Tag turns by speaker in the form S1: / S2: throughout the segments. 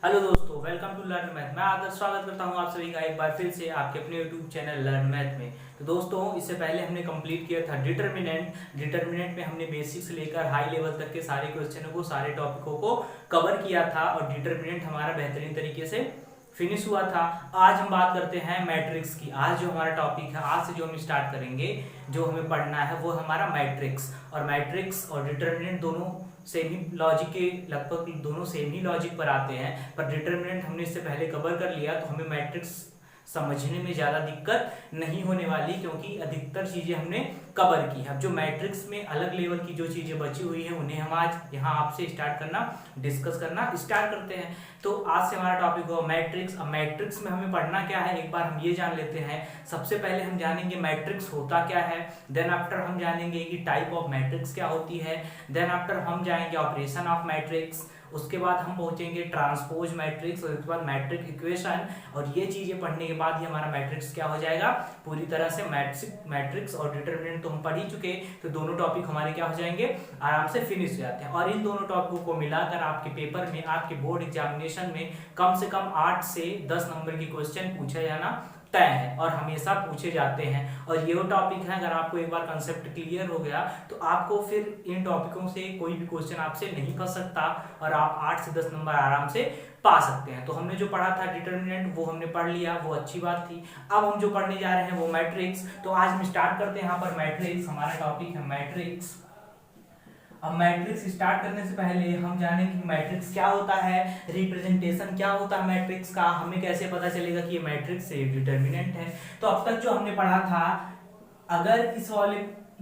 S1: Hello दोस्तों, welcome to learn math. मैं आदर्श स्वागत करता हूं आप सभी का एक बार फिर से आपके अपने यूट्यूब चैनल लर्न मैथ में। तो दोस्तों, इससे पहले हमने कंप्लीट किया था डिटर्मिनेंट में हमने बेसिक से लेकर हाई लेवल तक के सारे क्वेश्चनों को, सारे टॉपिकों को कवर किया था और डिटर्मिनेंट हमारा बेहतरीन तरीके से फिनिश हुआ था। आज हम बात करते हैं मैट्रिक्स की। आज जो हमारा टॉपिक है, आज से जो हम स्टार्ट करेंगे, जो हमें पढ़ना है वो हमारा मैट्रिक्स। और मैट्रिक्स और डिटर्मिनेंट दोनों सेम ही लॉजिक के, लगभग दोनों सेम ही लॉजिक पर आते हैं, पर डिटर्मिनेंट हमने इससे पहले कवर कर लिया, तो हमें मैट्रिक्स समझने में ज़्यादा दिक्कत नहीं होने वाली, क्योंकि अधिकतर चीज़ें हमने कवर की। अब जो मैट्रिक्स में अलग लेवल की जो चीज़ें बची हुई है, उन्हें हम आज यहाँ आपसे डिस्कस करना स्टार्ट करते हैं। तो आज से हमारा टॉपिक हो मैट्रिक्स। अब मैट्रिक्स में हमें पढ़ना क्या है, एक बार हम ये जान लेते हैं। सबसे पहले हम जानेंगे मैट्रिक्स होता क्या है, देन आफ्टर हम जानेंगे कि टाइप ऑफ मैट्रिक्स क्या होती है, देन आफ्टर हम जाएंगे ऑपरेशन ऑफ मैट्रिक्स, उसके बाद हम पहुंचेंगे ट्रांसपोज मैट्रिक्स, और उसके बाद मैट्रिक इक्वेशन। और ये चीजें पढ़ने के बाद ही हमारा मैट्रिक्स क्या हो जाएगा, पूरी तरह से मैट्रिक्स और डिटरमिनेंट तो हम पढ़ ही चुके, तो दोनों टॉपिक हमारे क्या हो जाएंगे, आराम से फिनिश हो जाते हैं। और इन दोनों टॉपिकों को मिलाकर आपके पेपर में, आपके बोर्ड एग्जामिनेशन में कम से कम 8 से 10 नंबर की क्वेश्चन पूछा जाना तय है और हमेशा पूछे जाते हैं। और ये वो टॉपिक है, अगर आपको एक बार कंसेप्ट क्लियर हो गया तो आपको फिर इन टॉपिकों से कोई भी क्वेश्चन आपसे नहीं फंस सकता और आप 8 से 10 नंबर आराम से पा सकते हैं। तो हमने जो पढ़ा था डिटर्मिनेंट, वो हमने पढ़ लिया, वो अच्छी बात थी। अब हम जो पढ़ने जा रहे हैं वो मैट्रिक्स। तो आज हम स्टार्ट करते हैं यहाँ पर मैट्रिक्स। हमारा टॉपिक है मैट्रिक्स। अब मैट्रिक्स स्टार्ट करने से पहले हम जानें कि मैट्रिक्स क्या होता है, रिप्रेजेंटेशन क्या होता है मैट्रिक्स का, हमें कैसे पता चलेगा कि ये मैट्रिक्स से डिटर्मिनेंट है। तो अब तक जो हमने पढ़ा था, अगर इस वाले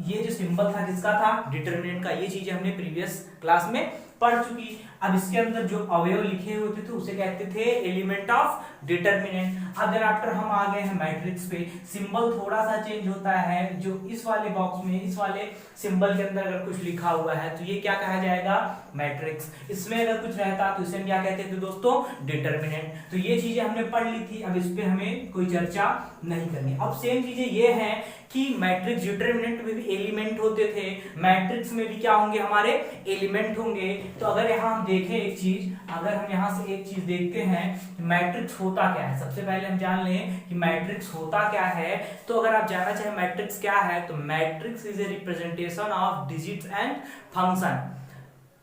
S1: ये जो सिंबल था किसका था, डिटर्मिनेंट का, ये चीजें हमने प्रीवियस क्लास में पढ़ चुकी। अब इसके अंदर जो अवयव लिखे होते थे उसे कहते थे एलिमेंट ऑफ डिटर्मिनेंट। अब देन आफ्टर हम आ गए हैं मैट्रिक्स पे। सिंबल थोड़ा सा चेंज होता है, जो इस वाले बॉक्स में, इस वाले सिंबल के अंदर अगर कुछ लिखा हुआ है तो ये क्या कहा जाएगा, मैट्रिक्स। इसमें अगर कुछ रहता तो इसे हम क्या कहते थे दोस्तों, डिटर्मिनेंट। तो ये चीजें हमने पढ़ ली थी, अब इस पे हमें कोई चर्चा नहीं करनी। अब सेम चीजें ये हैं कि मैट्रिक्स डिटर्मिनेंट में भी एलिमेंट होते थे, मैट्रिक्स में भी क्या होंगे, हमारे एलिमेंट होंगे। तो अगर यहाँ हम देखें एक चीज, अगर हम यहाँ से एक चीज देखते हैं मैट्रिक्स होता क्या है, सबसे पहले हम जान लें कि मैट्रिक्स होता क्या है। तो अगर आप जानना चाहें मैट्रिक्स क्या है, तो matrix is a representation of digits and function.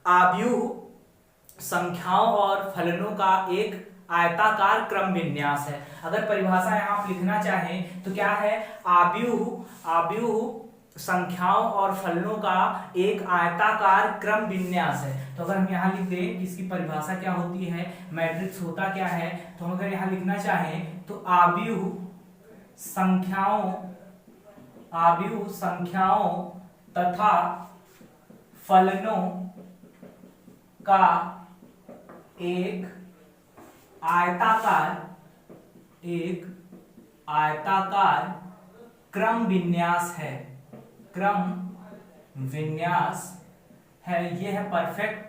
S1: आव्यूह, संख्याओं और फलनों का एक आयताकार क्रम विन्यास है। अगर परिभाषा यहाँ आप लिखना चाहें तो क्या है, आव्यूह संख्याओं और फलनों का एक आयताकार क्रम विन्यास है। तो अगर हम यहाँ लिख दें कि इसकी परिभाषा क्या होती है, मैट्रिक्स होता क्या है, तो हम अगर यहाँ लिखना चाहें तो आव्यूह संख्याओं तथा फलनों का एक आयताकार क्रम विन्यास है, ये है परफेक्ट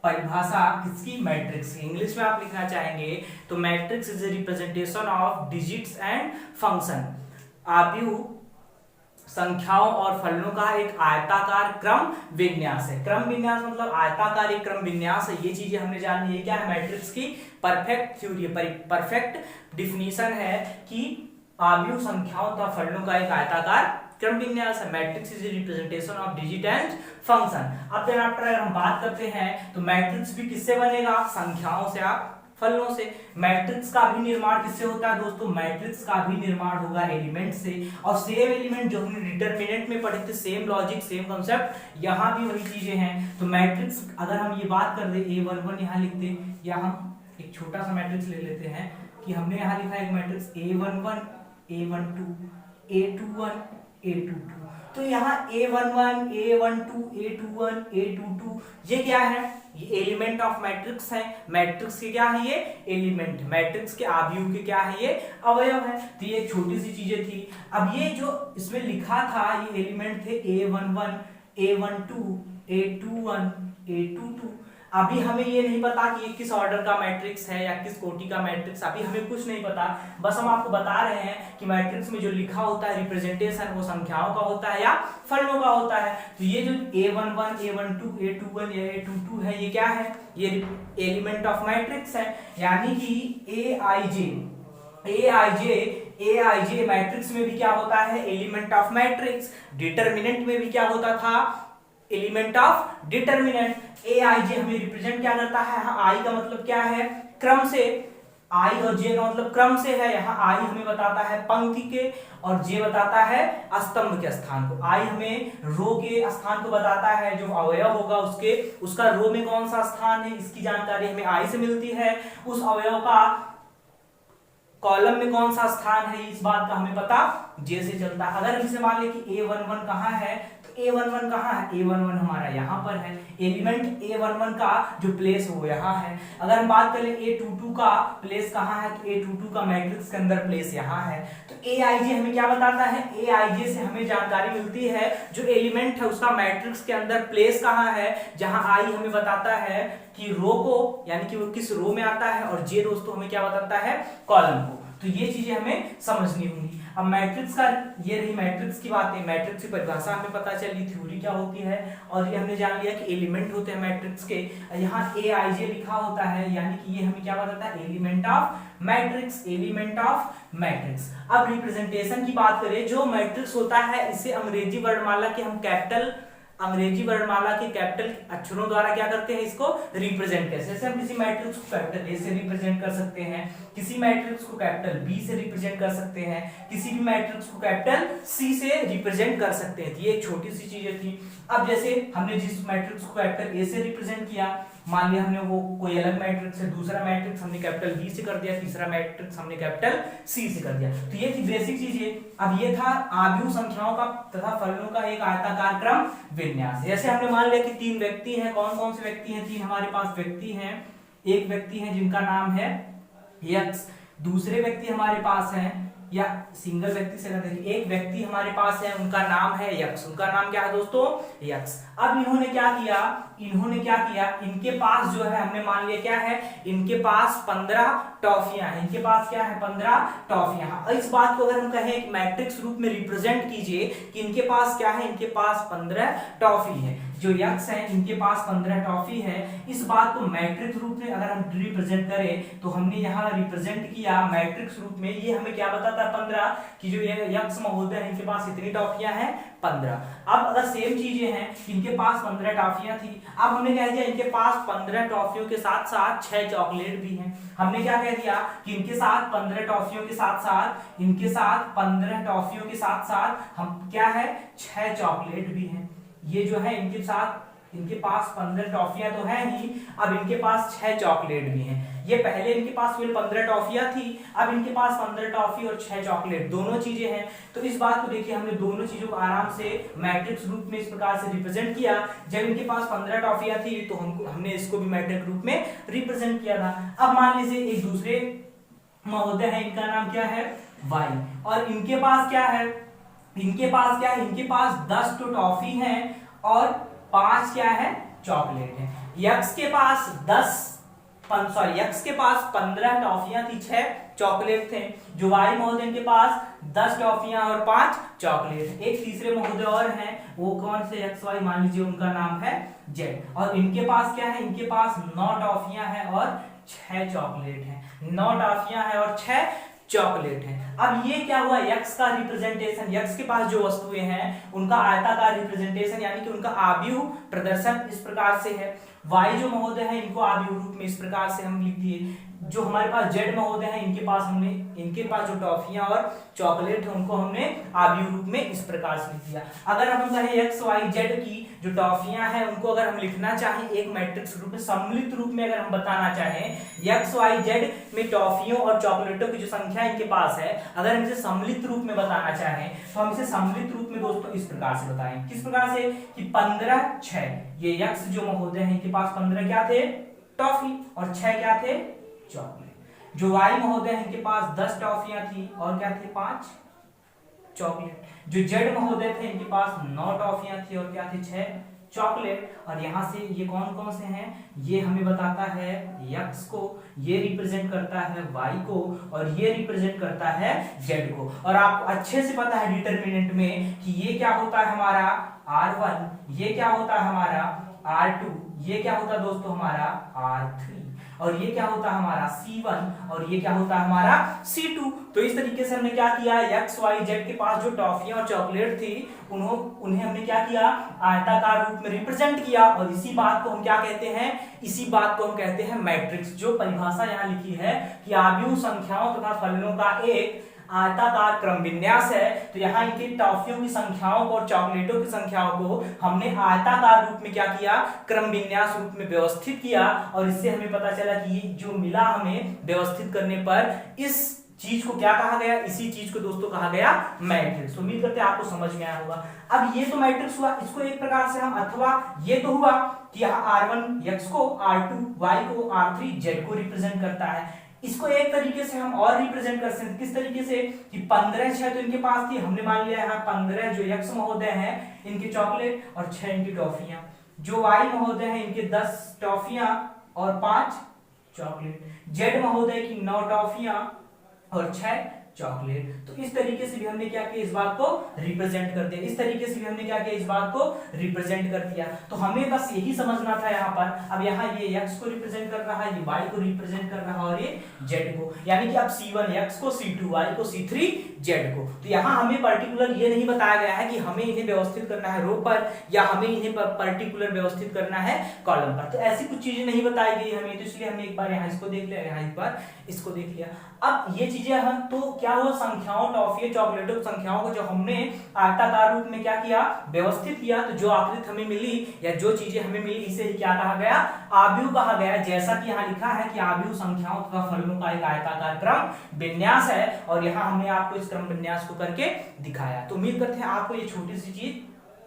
S1: परिभाषा किसकी, मैट्रिक्स की। इंग्लिश में आप लिखना चाहेंगे तो matrix is a representation of digits and function. आव्यूह संख्याओं और फलनों का एक आयताकार क्रम विन्यास है। क्रम विन्यास मतलब आयताकार एक क्रम विन्यास है। ये चीजें हमने जान ली है, क्या है, मैट्रिक्स की परफेक्ट थ्योरी, परफेक्ट डिफिनीशन है कि आव्यूह संख्याओं तथा फलनों का एक आयताकार क्रम विन्यास है। Matrix is representation of digit and function. अब देन आफ्टर अगर हम बात करते हैं तो मैट्रिक्स भी किससे बनेगा, संख्याओं से, फलनों से। मैट्रिक्स का भी निर्माण किससे होता है दोस्तों, मैट्रिक्स का भी निर्माण होगा एलिमेंट से। और सेम एलिमेंट जो हमने डिटर्मिनेंट में पढ़े थे, सेम लॉजिक, सेम कॉन्सेप्ट, यहाँ भी वही चीजें हैं। तो मैट्रिक्स अगर हम ये बात कर दे, A11 यहाँ लिख दे, या हम एक छोटा सा मैट्रिक्स ले लेते हैं कि हमने यहाँ लिखा है एक matrix A11 A12 A21 A22। तो यहाँ A11 A12 A21 A22 ये क्या है, ये एलिमेंट ऑफ मैट्रिक्स है। मैट्रिक्स के क्या है, ये एलिमेंट, मैट्रिक्स के आव्यूह के क्या है, ये अवयव है। तो ये छोटी सी चीजें थी। अब ये जो इसमें लिखा था, ये एलिमेंट थे A11 A12 A21 A22। अभी हमें ये नहीं पता कि ये किस ऑर्डर का मैट्रिक्स है या किस कोटि का मैट्रिक्स, अभी हमें कुछ नहीं पता। बस हम आपको बता रहे हैं कि मैट्रिक्स में जो लिखा होता है रिप्रेजेंटेशन वो संख्याओं का होता है या फलनों का होता है। तो ये जो a11, a12, a21 या a22 है, ये क्या है? ये एलिमेंट ऑफ मैट्रिक्स है, यानी कि aij मैट्रिक्स में भी क्या होता है? Element of matrix. डिटरमिनेंट में भी क्या होता था? Element of determinant. aij हमें रिप्रेजेंट क्या करता है? यहाँ i का मतलब क्या है? क्रम से। i और j का मतलब क्रम से है। यहाँ i हमें बताता है पंक्ति के और j बताता है स्तंभ के स्थान को। i हमें रो के स्थान को बताता है, जो अवयव होगा उसका रो में कौन सा स्थान है इसकी जानकारी हमें i से मिलती है। उस अवयव का कॉलम में कौन सा स्थान है इस बात का हमें पता j से चलता है। अगर हम इसे मान ले कि a11 कहाँ है, तो a11 कहाँ है? a11 हमारा यहाँ पर है। एलिमेंट a11 का जो प्लेस वो यहाँ है। अगर हम बात करें a22 का प्लेस कहाँ है, तो a22 का मैट्रिक्स के अंदर प्लेस यहाँ है। तो aij हमें क्या बताता है? aij से हमें जानकारी मिलती है जो एलिमेंट है उसका मैट्रिक्स के अंदर प्लेस कहाँ है, जहां i हमें बताता है कि रो को, यानी कि वो किस रो में आता है, और j दोस्तों हमें क्या बताता है? कॉलम को। तो ये चीजें हमें समझनी होंगी। अब मैट्रिक्स का, ये रही मैट्रिक्स की बातें, मैट्रिक्स की परिभाषा हमें पता चली, थ्योरी क्या होती है, और ये हमने जान लिया कि एलिमेंट होते हैं मैट्रिक्स के। यहाँ aij लिखा होता है, यानी कि ये हमें क्या बताता है? Element of matrix, element of matrix. अब रिप्रेजेंटेशन की बात करें, जो मैट्रिक्स होता है इसे अंग्रेजी वर्णमाला के हम अंग्रेजी वर्णमाला के कैपिटल अक्षरों द्वारा क्या करते हैं? इसको रिप्रेजेंट करते हैं। जैसे हम किसी मैट्रिक्स को कैपिटल ए से रिप्रेजेंट कर सकते हैं, किसी मैट्रिक्स को कैपिटल बी से रिप्रेजेंट कर सकते हैं, किसी भी मैट्रिक्स को कैपिटल सी से रिप्रेजेंट कर सकते हैं। ये एक छोटी सी चीजें थी। अब जैसे हमने जिस मैट्रिक्स को कैपिटल ए से रिप्रेजेंट किया, मान लिया हमने वो कोई अलग मैट्रिक्स है, दूसरा मैट्रिक्स हमने कैपिटल बी से कर दिया, तीसरा मैट्रिक्स हमने कैपिटल सी से कर दिया। तो ये थी बेसिक चीजें। अब ये था आव्यूह संख्याओं का तथा फलनों का एक आयताकार क्रम विन्यास। जैसे हमने मान लिया कि तीन व्यक्ति हैं। कौन कौन से व्यक्ति हैं? तीन हमारे पास व्यक्ति हैं। एक व्यक्ति है जिनका नाम है यक्स, दूसरे व्यक्ति हमारे पास हैं, या सिंगल व्यक्ति से करते हैं, एक व्यक्ति हमारे पास है उनका नाम है यक्स। उनका नाम क्या है दोस्तों? यक्स। अब इन्होंने क्या किया, इनके पास जो है, हमने मान लिया क्या है, इनके पास 15 टॉफियां हैं। इनके पास क्या है? 15 टॉफियां। इस बात को अगर हम कहें एक मैट्रिक्स रूप में रिप्रेजेंट कीजिए कि इनके पास क्या है, इनके पास 15 टॉफी है। जो यक्स है इनके पास 15 टॉफी है। इस बात को मैट्रिक्स रूप में अगर हम रिप्रेजेंट करें, तो हमने यहाँ रिप्रेजेंट किया मैट्रिक्स रूप में। ये हमें क्या बताता है? 15 कि जो यक्स महोदय है इनके पास इतनी टॉफियां हैं, 15। अब अगर सेम चीजें हैं, इनके पास 15 टॉफियां थी, अब हमने कह दिया इनके पास 15 टॉफियों के साथ साथ 6 चॉकलेट भी हैं। हमने क्या कह दिया कि इनके साथ 15 टॉफियों के साथ साथ, इनके साथ 15 टॉफियों के साथ साथ हम क्या है, 6 चॉकलेट भी हैं। ये जो है इनके साथ, इनके पास 15 टॉफियां तो है ही, अब इनके पास 6 चॉकलेट भी हैं। ये पहले इनके पास केवल 15 टॉफियां थी, अब इनके पास 15 टॉफी और 6 चॉकलेट दोनों चीजें हैं। तो इस बात को देखिए, हमने दोनों चीजों को आराम से मैट्रिक्स रूप में इस प्रकार से रिप्रेजेंट किया। जब इनके पास 15 टॉफियां थी तो हमने इसको भी मैट्रिक्स रूप में रिप्रेजेंट किया था। अब मान लीजिए एक दूसरे महोदय है, इनका नाम क्या है? वाई, और इनके पास क्या है? इनके पास 10 तो टॉफी हैं और 5 क्या है? चॉकलेट है। यक्स के पास 15 टॉफियां थी, 6 चॉकलेट थे। जो वाई महोदय के पास 10 टॉफियां और 5 चॉकलेट। एक तीसरे महोदय और हैं, वो कौन से? एक्स वाई, मान लीजिए उनका नाम है जेड, और इनके पास क्या है? इनके पास 9 टॉफियां हैं और 6 चॉकलेट हैं। 9 टॉफियां हैं और 6 चॉकलेट है। अब ये क्या हुआ? यक्स का रिप्रेजेंटेशन, यक्स के पास जो वस्तुएं हैं उनका आयताकार रिप्रेजेंटेशन, यानी कि उनका आव्यूह प्रदर्शन इस प्रकार से है। वाई जो महोदय है इनको आव्यूह रूप में इस प्रकार से हम लिख दिए। जो हमारे पास जेड महोदय है इनके पास जो टॉफियां और चॉकलेट है उनको हमने आव्यूह रूप में इस प्रकार से लिख दिया। अगर हम कहें एक्स वाई जेड की जो टॉफियां हैं उनको अगर हम लिखना चाहें एक मैट्रिक्स रूप में, सम्मिलित रूप में अगर हम बताना चाहें एक्स वाई जेड में टॉफियों और चॉकलेटों की जो संख्या इनके पास है, अगर हम इसे सम्मिलित रूप में बताना चाहें तो हम इसे सम्मिलित रूप में दोस्तों इस प्रकार से बताएं। किस प्रकार से? कि 15 6, ये यक्स जो महोदय है इनके पास 15 क्या थे? टॉफी, और 6 क्या थे? चॉकलेट। जो वाई महोदय है इनके पास 10 टॉफियां थी और क्या थे? 5 चॉकलेट। जो जेड महोदय थे इनके पास 9 टॉफियां थी और क्या थे? 6 चॉकलेट, और यहाँ से ये कौन कौन से हैं, ये हमें बताता है x को, ये रिप्रेजेंट करता है y को, और ये रिप्रेजेंट करता है z को। और आपको अच्छे से पता है डिटरमिनेंट में कि ये क्या होता है हमारा r1, ये क्या होता है हमारा r2, ये क्या होता है दोस्तों हमारा r3, और ये क्या होता है हमारा C1, और ये क्या होता है हमारा C2। तो इस तरीके से हमने क्या किया, x y z के पास जो टॉफियां और चॉकलेट थी उन्हें हमने क्या किया, आयताकार रूप में रिप्रेजेंट किया। और इसी बात को हम क्या कहते हैं, इसी बात को हम कहते हैं मैट्रिक्स। जो परिभाषा यहाँ लिखी है कि आव्यूह संख्याओं तथा फलनों का एक आयताकार क्रम विन्यास है, तो यहाँ इनकी टॉफियों की संख्याओं को और चॉकलेटों की संख्याओं को हमने आयताकार रूप में क्या किया, क्रम विन्यास रूप में व्यवस्थित किया। और इससे हमें पता चला कि जो मिला हमें व्यवस्थित करने पर, इस चीज को क्या कहा गया, इसी चीज को दोस्तों कहा गया मैट्रिक्स। उम्मीद करते हैं आपको समझ में आया होगा। अब ये तो मैट्रिक्स हुआ, इसको एक प्रकार से हम, अथवा ये तो हुआ कि r1 x को, r2 y को, r3 z को रिप्रेजेंट करता है। इसको एक तरीके से हम और रिप्रेजेंट कर सकते हैं, किस तरीके से कि 15 6 तो इनके पास थी, हमने मान लिया यहाँ 15 जो x महोदय हैं इनके चॉकलेट और 6 इनकी टॉफियां, जो y महोदय हैं इनके 10 टॉफियां और 5 चॉकलेट, z महोदय की 9 टॉफियां और 6 चॉकलेट। तो इस तरीके से भी हमने क्या किया, इस बात को रिप्रेजेंट कर दिया, इस तरीके से भी हमने क्या किया, इस बात को रिप्रेजेंट कर दिया। तो हमें बस यही समझना था यहाँ पर। अब यहाँ ये x को रिप्रेजेंट कर रहा है, ये y को रिप्रेजेंट कर रहा है, और ये z को, यानी कि अब C1 x को, C2 y को, C3 z को। तो यहाँ हमें पर्टिकुलर ये नहीं बताया गया है कि हमें इन्हें व्यवस्थित करना है रो पर, या हमें इन्हें पर्टिकुलर व्यवस्थित करना है कॉलम पर। तो ऐसी कुछ चीजें नहीं बताई गई हमें, तो इसलिए हमने एक बार यहाँ इसको देख लिया, यहाँ एक बार इसको देख लिया। अब ये चीजें हम, तो क्या हुआ, संख्याओं, टॉफी, चॉकलेटों की संख्याओं को जब हमने आयताकार रूप में क्या किया, व्यवस्थित किया, तो जो आकृति हमें मिली या जो चीजें हमें मिली, इसे ही क्या कहा गया, आव्यूह कहा गया। जैसा कि यहाँ लिखा है कि आव्यूह संख्याओं तथा फलनों का एक आयताकार क्रम विन्यास है, और यहाँ हमने आपको इस क्रम विन्यास को करके दिखाया। तो उम्मीद करते हैं आपको ये छोटी सी चीज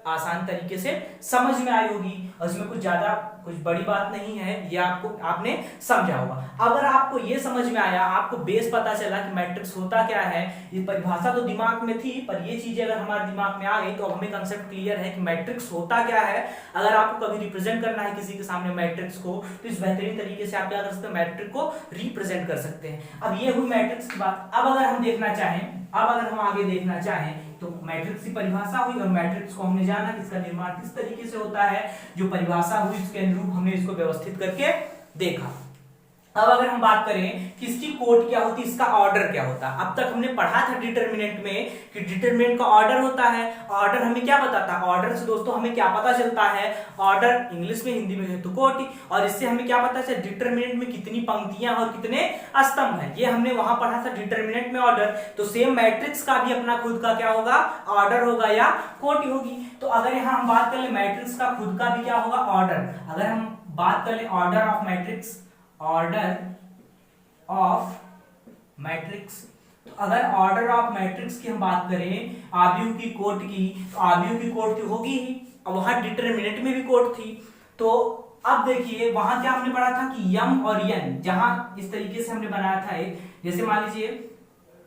S1: आसान तरीके से समझ में आई होगी, और इसमें कुछ बड़ी बात नहीं है, ये आपने समझा होगा। अगर आपको ये समझ में आया, आपको बेस पता चला कि मैट्रिक्स होता क्या है, ये परिभाषा तो दिमाग में थी, पर ये चीजें अगर हमारे दिमाग में आ गई तो हमें कंसेप्ट क्लियर है कि मैट्रिक्स होता क्या है। अगर आपको कभी रिप्रेजेंट करना है किसी के सामने मैट्रिक्स को, तो इस बेहतरीन तरीके से आप क्या कर सकते हैं, मैट्रिक्स को रिप्रेजेंट कर सकते हैं। अब ये हुई मैट्रिक्स की बात। अब अगर हम आगे देखना चाहें तो मैट्रिक्स की परिभाषा हुई, और मैट्रिक्स को हमने जाना कि इसका निर्माण किस तरीके से होता है, जो परिभाषा हुई उसके अनुरूप हमने इसको व्यवस्थित करके देखा। अब अगर हम बात करें कि इसकी कोट क्या होती है, इसका ऑर्डर क्या होता है। अब तक हमने पढ़ा था डिटरमिनेंट में कि डिटरमिनेंट का ऑर्डर होता है। ऑर्डर हमें क्या बताता है, ऑर्डर से दोस्तों हमें क्या पता चलता है, ऑर्डर इंग्लिश में, हिंदी में है तो कोटि, और इससे हमें क्या पता चलता है, डिटरमिनेंट में कितनी पंक्तियां और कितने स्तंभ है, ये हमने वहां पढ़ा था डिटरमिनेंट में ऑर्डर। तो सेम मैट्रिक्स का भी अपना खुद का क्या होगा, ऑर्डर होगा या कोटि होगी। तो अगर यहाँ हम बात कर ले मैट्रिक्स का खुद का भी क्या होगा, ऑर्डर। अगर हम बात कर ले order of matrix, order of matrix, तो अगर ऑर्डर ऑफ मैट्रिक्स की हम बात करें, आव्यूह की कोट की, तो आव्यूह की कोट तो होगी ही, और वहां डिटरमिनेंट में भी कोट थी। तो अब देखिए वहां क्या हमने पढ़ा था कि यम और यन, जहां इस तरीके से हमने बनाया था एक, जैसे मान लीजिए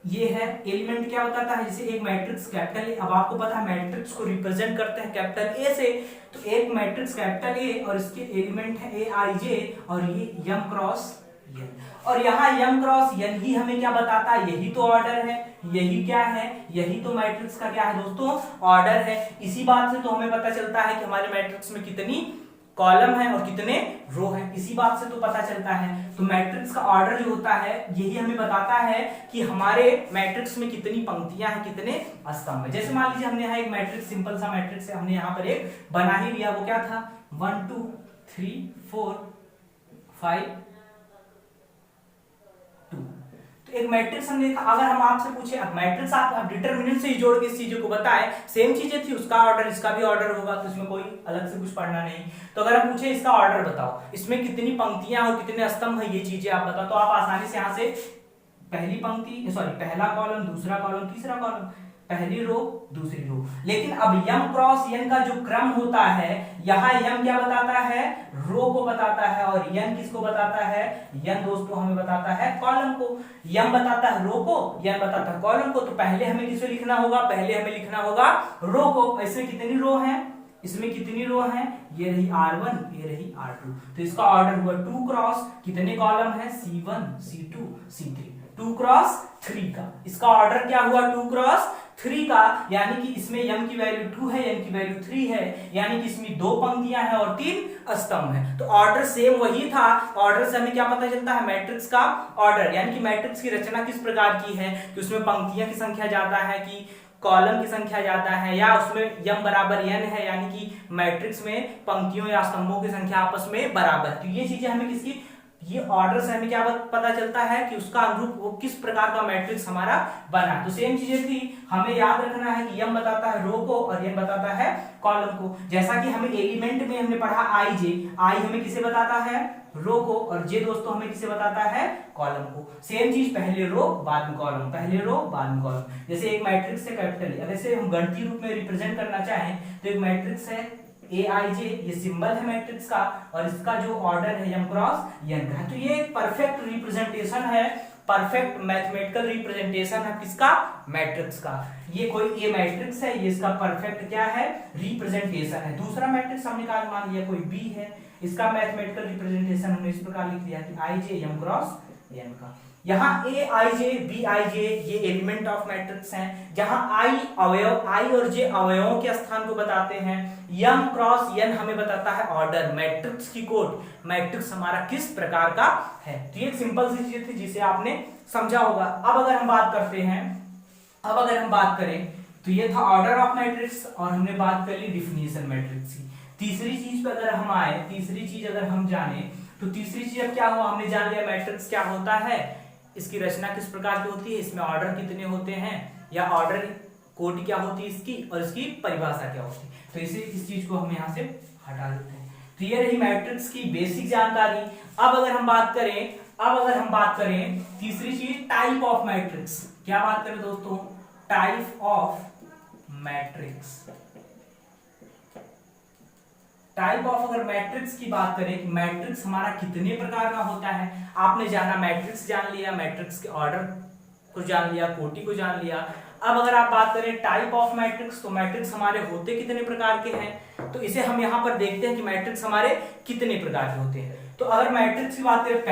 S1: ये है एलिमेंट क्या बताता है, जैसे एक मैट्रिक्स कैपिटल ए। अब आपको पता है मैट्रिक्स को रिप्रेजेंट करते हैं कैपिटल ए से, तो एक मैट्रिक्स कैपिटल ए और इसके एलिमेंट है ए आई जे, और ये यम क्रॉस यन, और यहाँ यम क्रॉस यन ही हमें क्या बताता है, यही तो ऑर्डर है, यही क्या है, यही तो मैट्रिक्स का क्या है दोस्तों, ऑर्डर है। इसी बात से तो हमें पता चलता है कि हमारे मैट्रिक्स में कितनी कॉलम है और कितने रो है, इसी बात से तो पता चलता है। तो मैट्रिक्स का ऑर्डर जो होता है यही हमें बताता है कि हमारे मैट्रिक्स में कितनी पंक्तियां हैं, कितने स्तंभ है। जैसे मान लीजिए हमने यहाँ एक मैट्रिक्स, सिंपल सा मैट्रिक्स है, हमने यहाँ पर एक बना ही लिया, वो क्या था 1 2 3 4 5 2। तो एक मैट्रिक्स हमने देखा। अगर हम आपसे पूछे अब मैट्रिक्स आप डिटरमिनेंट से ही जोड़ के इस चीजों को बताए, सेम चीजें थी, उसका ऑर्डर इसका भी ऑर्डर होगा, तो इसमें कोई अलग से कुछ पढ़ना नहीं। तो अगर हम पूछे इसका ऑर्डर बताओ, इसमें कितनी पंक्तियां और कितने स्तंभ है, ये चीजें आप बताओ, तो आप आसानी से यहाँ से पहली पंक्ति, सॉरी पहला कॉलम, दूसरा कॉलम, तीसरा कॉलम, पहली रो, दूसरी रो। लेकिन अब यम क्रॉस यन का जो क्रम होता है, यहाँ यम क्या बताता है, रो को बताता है, और यन किसको बताता है, यन दोस्तों हमें बताता है कॉलम को। यम बताता है रो को, यन बताता है कॉलम को। तो पहले हमें किसे लिखना होगा, पहले हमें लिखना होगा रो को। इसमें कितनी रो है, इसमें कितनी रो हैं, ये रही R1, ये रही R2, तो इसका ऑर्डर हुआ 2 क्रॉस कितने कॉलम है, C1 C2 C3, 2 क्रॉस 3 का। इसका ऑर्डर क्या हुआ, 2 क्रॉस 3 का, यानी कि इसमें m की वैल्यू 2 है, n की वैल्यू 3 है, यानी कि इसमें 2 पंक्तियां हैं और 3 स्तंभ हैं। तो ऑर्डर सेम वही था। ऑर्डर से हमें क्या पता चलता है, मैट्रिक्स का ऑर्डर, यानी कि मैट्रिक्स की रचना किस प्रकार की है कि उसमें पंक्तियों की संख्या ज्यादा है कि कॉलम की संख्या ज्यादा है, या उसमें m बराबर n है, यानी कि मैट्रिक्स में पंक्तियों या स्तंभों की संख्या आपस में बराबर। तो ये चीजें हमें किसकी, ये ऑर्डर से हमें क्या पता चलता है कि उसका अनुरूप वो किस प्रकार का मैट्रिक्स हमारा बना। तो सेम चीजें थी, हमें याद रखना है कि m बताता है रो को और n बताता है कॉलम को। जैसा कि हमें एलिमेंट में हमने पढ़ा i हमें किसे बताता है, रो को, और j दोस्तों हमें किसे बताता है, कॉलम को। सेम चीज, पहले रो बाद में कॉलम, पहले रो बाद में कॉलम। जैसे एक मैट्रिक्स है कैपिटल, अगर इसे हम गणितीय रूप में रिप्रेजेंट करना चाहें तो एक मैट्रिक्स है Aij, ये सिंबल है मैट्रिक्स का, और इसका जो ऑर्डर है m क्रॉस n का। तो ये एक परफेक्ट रिप्रेजेंटेशन है, परफेक्ट मैथमेटिकल रिप्रेजेंटेशन है किसका, मैट्रिक्स का। ये कोई ए मैट्रिक्स है, ये इसका परफेक्ट क्या है, रिप्रेजेंटेशन है। दूसरा मैट्रिक्स हमने कहा मान लिया कोई बी है, इसका मैथमेटिकल रिप्रेजेंटेशन हमने इस प्रकार लिख दिया कि Ij m क्रॉस n का। यहाँ Aij Bij ये एलिमेंट ऑफ मैट्रिक्स हैं, जहां I अवयव, I और J अवयवों के स्थान को बताते हैं, m क्रॉस n हमें बताता है ऑर्डर, मैट्रिक्स की कोट, मैट्रिक्स हमारा किस प्रकार का है। तो ये एक सिंपल सी चीज थी जिसे आपने समझा होगा। अब अगर हम बात करते हैं, अब अगर हम बात करें तो ये था ऑर्डर ऑफ मैट्रिक्स, और हमने बात कर ली डिफिनेशन मैट्रिक्स की। तीसरी चीज पे अगर हम आए, तीसरी चीज अगर हम जाने, तो तीसरी चीज अब क्या हुआ, हमने जान लिया मैट्रिक्स क्या होता है, इसकी रचना किस प्रकार की होती है, इसमें ऑर्डर कितने होते हैं, या ऑर्डर कोटि क्या होती है इसकी, और इसकी परिभाषा क्या होती है। तो इस चीज को हम यहाँ से हटा देते हैं। तो ये रही मैट्रिक्स की बेसिक जानकारी। अब अगर हम बात करें, अब अगर हम बात करें तीसरी चीज, टाइप ऑफ मैट्रिक्स। क्या बात करें दोस्तों, type of matrix. Type of, अगर मैट्रिक्स की बात करें, मैट्रिक्स हमारा कितने प्रकार का होता है। आपने जाना मैट्रिक्स जान लिया, मैट्रिक्स के ऑर्डर को जान लिया, कोटि को जान लिया। अब अगर आप बात करें टाइप ऑफ मैट्रिक्स, तो मैट्रिक्स हमारे होते कितने प्रकार के हैं, तो इसे हम यहां पर देखते हैं कि मैट्रिक्स हमारे कितने प्रकार के होते हैं। तो अगर मैट्रिक्स की बात करें,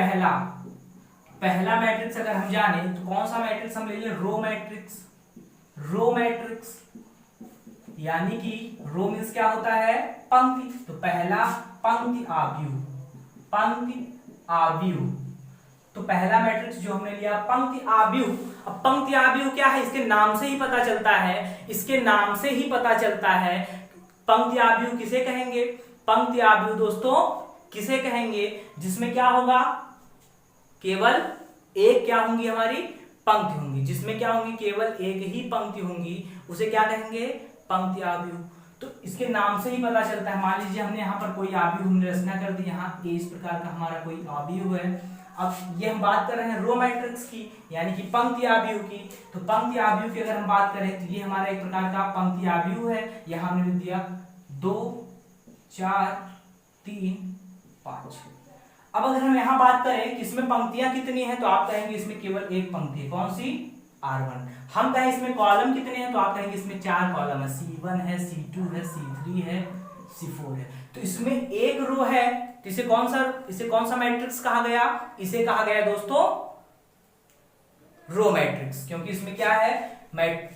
S1: पहला मैट्रिक्स अगर हम जाने तो कौन सा मैट्रिक्स हम ले लें, रो मैट्रिक्स। रो मैट्रिक्स यानी कि रो मीन्स क्या होता है, पंक्ति। तो पहला पंक्ति आव्यूह, पंक्ति आव्यूह। तो पहला मैट्रिक्स जो हमने लिया पंक्ति आव्यूह। अब पंक्ति आव्यूह क्या है, इसके नाम से ही पता चलता है, इसके नाम से ही पता चलता है। पंक्ति आव्यूह किसे कहेंगे, पंक्ति आव्यूह दोस्तों किसे कहेंगे, जिसमें क्या होगा, केवल एक क्या होंगी, हमारी पंक्ति होंगी, जिसमें क्या होंगी, केवल एक ही पंक्ति होंगी, उसे क्या कहेंगे, पंक्ति आव्यूह। तो इसके नाम से ही पता चलता है। मान लीजिए हमने यहाँ पर कोई आव्यूह हमने रचना कर दी, यहाँ ए इस प्रकार का हमारा कोई आव्यूह है। अब ये हम बात कर रहे हैं रो मैट्रिक्स की, यानी कि पंक्ति आव्यूह की। तो पंक्ति आव्यूह की अगर हम बात करें तो ये हमारा एक प्रकार का पंक्ति आव्यूह है। यहाँ हमने लिख दिया 2 4 3 5। अब अगर हम यहाँ बात करें कि इसमें पंक्तियां कितनी हैं, तो आप कहेंगे इसमें केवल एक पंक्ति है, कौन सी, R1। हम कहें इसमें कॉलम कितने हैं, तो आप कहेंगे इसमें 4 कॉलम है, C1 है, C2 है, C3 है, C4 है। तो इसमें एक रो है, तो इसे कौन सा मैट्रिक्स कहा गया, इसे कहा गया दोस्तों रो मैट्रिक्स। क्योंकि इसमें क्या है,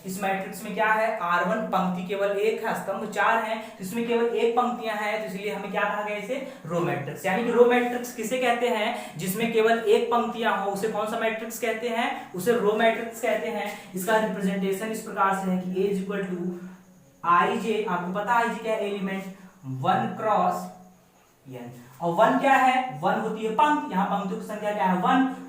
S1: इस मैट्रिक्स में क्या है, R1 पंक्ति केवल एक है, स्तंभ 4 हैं, तो इसमें केवल एक पंक्तियां हैं, तो इसलिए हमें क्या कहा गया, इसे रो मैट्रिक्स। यानी कि रो मैट्रिक्स किसे कहते हैं, जिसमें केवल एक पंक्तियां हो, उसे कौन सा मैट्रिक्स कहते हैं, उसे रो मैट्रिक्स कहते हैं। इसका रिप्रेजेंटेशन इस प्रकार से है कि A इक्वल टू Ij, आपको पता है Ij क्या है, एलिमेंट 1 क्रॉस n। और 1 क्या है, 1 होती है पंक्ति, यहाँ पंक्तियों की संख्या क्या है,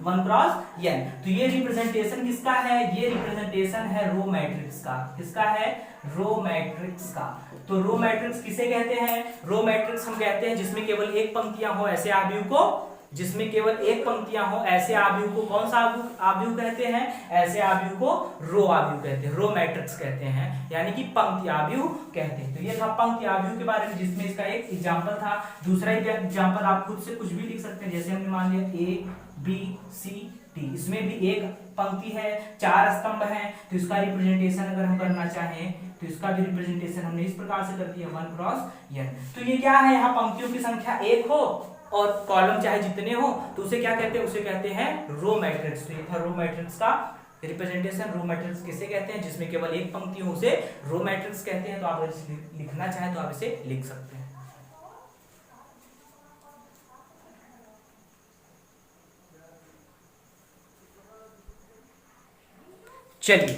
S1: 1 क्रॉस n। तो ये रिप्रेजेंटेशन किसका है, ये रिप्रेजेंटेशन है रो मैट्रिक्स का। किसका है, रो मैट्रिक्स का। तो रो मैट्रिक्स किसे कहते हैं, रो मैट्रिक्स हम कहते हैं जिसमें केवल एक पंक्तियां हो ऐसे आव्यूह को, जिसमें केवल एक पंक्तियां हो ऐसे आव्यूह को कौन सा आव्यूह कहते हैं, ऐसे आव्यूह को रो आव्यूह कहते हैं, रो मैट्रिक्स कहते हैं, यानी कि पंक्ति आव्यूह कहते हैं। तो ये था पंक्ति आव्यूह के बारे में, जिसमें इसका एक एग्जांपल था। दूसरा एग्जांपल आप खुद से कुछ भी लिख सकते हैं, जैसे हमने मान लिया A B C टी। इसमें भी एक पंक्ति है, 4 स्तंभ हैं, तो इसका रिप्रेजेंटेशन अगर हम करना चाहें तो इसका भी रिप्रेजेंटेशन हमने इस प्रकार से कर दिया 1 क्रॉस n। तो ये क्या है, यहाँ पंक्तियों की संख्या 1 हो और कॉलम चाहे जितने हो तो उसे क्या कहते हैं, उसे कहते हैं रो मैट्रिक्स। तो ये था रो मैट्रिक्स का रिप्रेजेंटेशन। रो मैट्रिक्स किसे कहते हैं, जिसमें केवल एक पंक्ति हो उसे रो मैट्रिक्स कहते हैं। तो आप इसे लिखना चाहें तो आप इसे लिख सकते हैं। चलिए,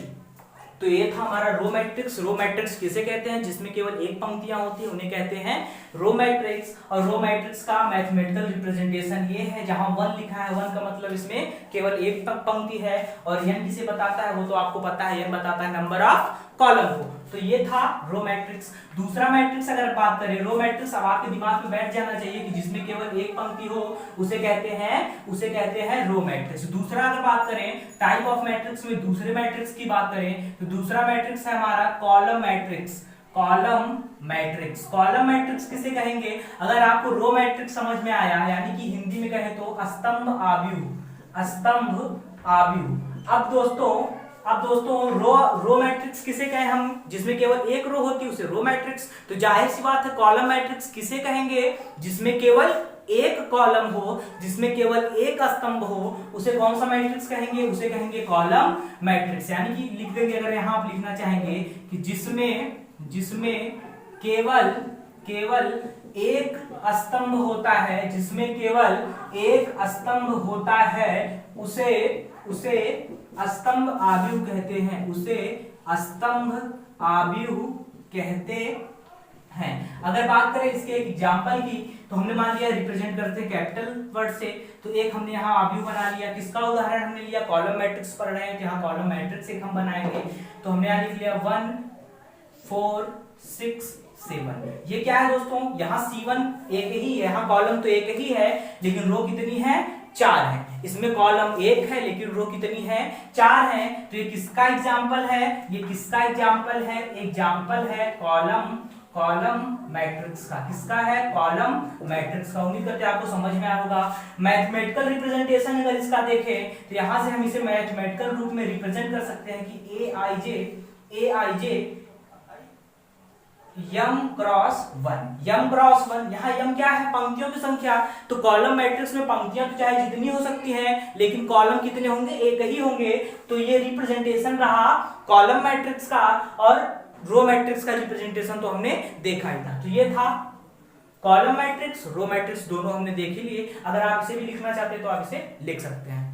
S1: तो ये था हमारा रो मैट्रिक्स। रो मैट्रिक्स किसे कहते हैं, जिसमें केवल एक पंक्तियां होती है उन्हें कहते हैं रो मैट्रिक्स। और रो मैट्रिक्स का मैथमेटिकल रिप्रेजेंटेशन ये है, जहां 1 लिखा है, 1 का मतलब इसमें केवल एक पंक्ति है। और n किसे बताता है, वो तो आपको पता है, n बताता है नंबर ऑफ कॉलम को। तो ये था रो मैट्रिक्स। दूसरा मैट्रिक्स अगर बात करें, रो मैट्रिक्स अब आपके दिमाग में बैठ जाना चाहिए कि जिसमें केवल एक पंक्ति हो उसे कहते हैं रो मैट्रिक्स। दूसरा अगर बात करें टाइप ऑफ मैट्रिक्स में, दूसरे मैट्रिक्स की बात करें तो दूसरा मैट्रिक्स है हमारा column matrix. Column matrix, column matrix किसे कहेंगे, अगर आपको रो मैट्रिक्स समझ में आया, यानी कि हिंदी में कहें तो स्तंभ आव्यूह, स्तंभ आव्यूह। अब दोस्तों रो मैट्रिक्स किसे कहें हम, जिसमें केवल एक रो होती है उसे रो मैट्रिक्स। तो जाहिर सी बात है कॉलम मैट्रिक्स किसे कहेंगे, जिसमें केवल एक कॉलम हो, जिसमें केवल एक स्तंभ हो, उसे कौन सा मैट्रिक्स कहेंगे, उसे कहेंगे कॉलम मैट्रिक्स। यानी कि लिख देंगे, अगर यहां आप लिखना चाहेंगे कि जिसमें केवल एक स्तंभ होता है, जिसमें केवल एक स्तंभ होता है उसे स्तंभ आव्यूह कहते हैं, उसे स्तंभ आव्यूह कहते हैं। अगर बात करें इसके एक एग्जांपल की, तो हमने मान लिया रिप्रेजेंट करते हैं कैपिटल वर्ड से, तो एक हमने यहाँ आव्यूह बना लिया। किसका उदाहरण हमने लिया, कॉलम मैट्रिक्स पढ़ रहे हैं, यहाँ कॉलम मैट्रिक्स एक हम बनाएंगे। तो हमने यहाँ लिख लिया 1 4 6 7। ये क्या है दोस्तों, यहाँ C1 एक ही है, यहाँ कॉलम तो एक ही है लेकिन रो कितनी है, 4 है। इसमें कॉलम एक है लेकिन रो कितनी है, 4 है। तो ये किसका एग्जाम्पल है, ये किसका एग्जाम्पल है, एग्जाम्पल है कॉलम मैट्रिक्स का। किसका है, कॉलम मैट्रिक्स का। उम्मीद करते हैं आपको समझ में आया होगा। मैथमेटिकल रिप्रेजेंटेशन अगर इसका देखें तो यहां से हम इसे मैथमेटिकल रूप में रिप्रेजेंट कर सकते हैं कि Aij m क्रॉस 1। यहाँ m क्या है, पंक्तियों की संख्या। तो कॉलम मैट्रिक्स में पंक्तियां तो चाहे जितनी हो सकती हैं लेकिन कॉलम कितने होंगे, एक ही होंगे। तो ये रिप्रेजेंटेशन रहा कॉलम मैट्रिक्स का। और रो मैट्रिक्स का रिप्रेजेंटेशन तो हमने देखा ही था। तो ये था कॉलम मैट्रिक्स, रो मैट्रिक्स दोनों हमने देख ही लिए। अगर आप इसे भी लिखना चाहते हैं तो आप इसे लिख सकते हैं।